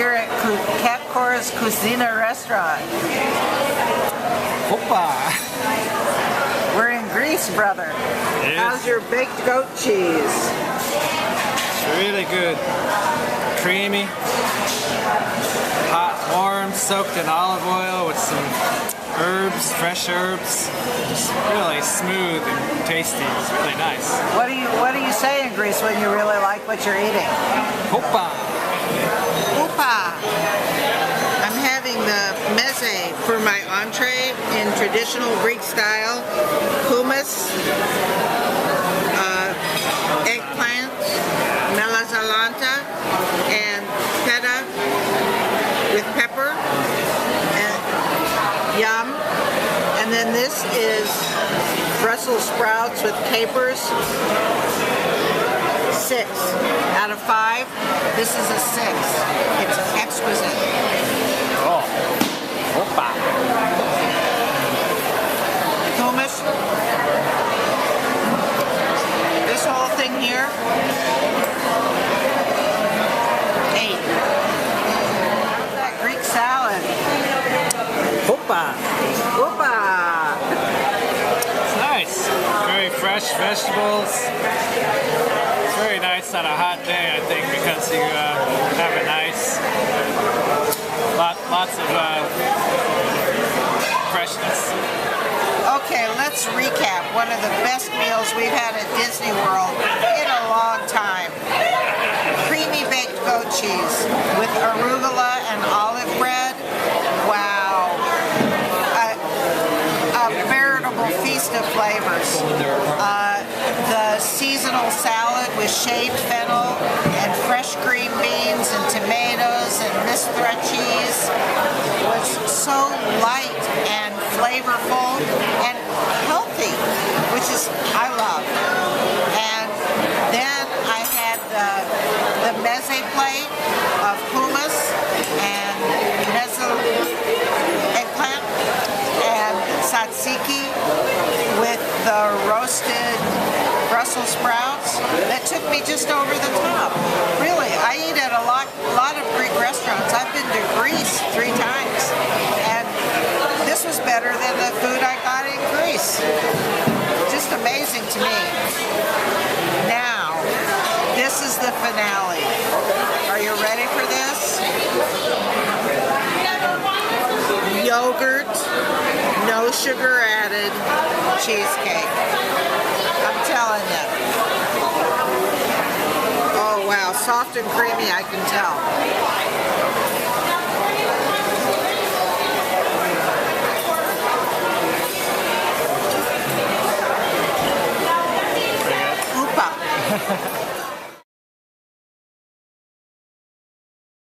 here at Cora's Kouzzina restaurant. Opa! We're in Greece, brother. Yes. How's your baked goat cheese? It's really good. Creamy, hot, warm, soaked in olive oil with some herbs, fresh herbs. Just really smooth and tasty. It's really nice. What do you say in Greece when you really like what you're eating? Opa! Opa! I'm having the meze for my entree in traditional Greek style. Hummus, eggplant, melazalanta, and feta with pepper, and yum. And then this is Brussels sprouts with capers. 6 out of 5. This is a 6. It's exquisite. Oh, opa! Hummus. This whole thing here. 8. How's that Greek salad? Opa! Opa! It's nice. Very fresh vegetables. It's very nice on a hot day, I think, because you have a nice, lots of freshness. Okay, let's recap one of the best meals we've had at Disney World in a long time. Creamy baked goat cheese with arugula and olive bread. Wow. A veritable feast of flavors. The seasonal salad with shaved fennel and fresh green beans and tomatoes and mistra cheese was so light and flavorful and healthy, which is I love. And then I had the meze plate of hummus and eggplant and tzatziki with the roasted Brussels sprouts that took me just over the top. Really, I eat at a lot of Greek restaurants. I've been to Greece 3 times, and this was better than the food I got in Greece. Just amazing to me. Now, this is the finale. Are you ready for this? Yogurt, no sugar added cheesecake. I'm telling you. Oh wow, soft and creamy, I can tell. Opa.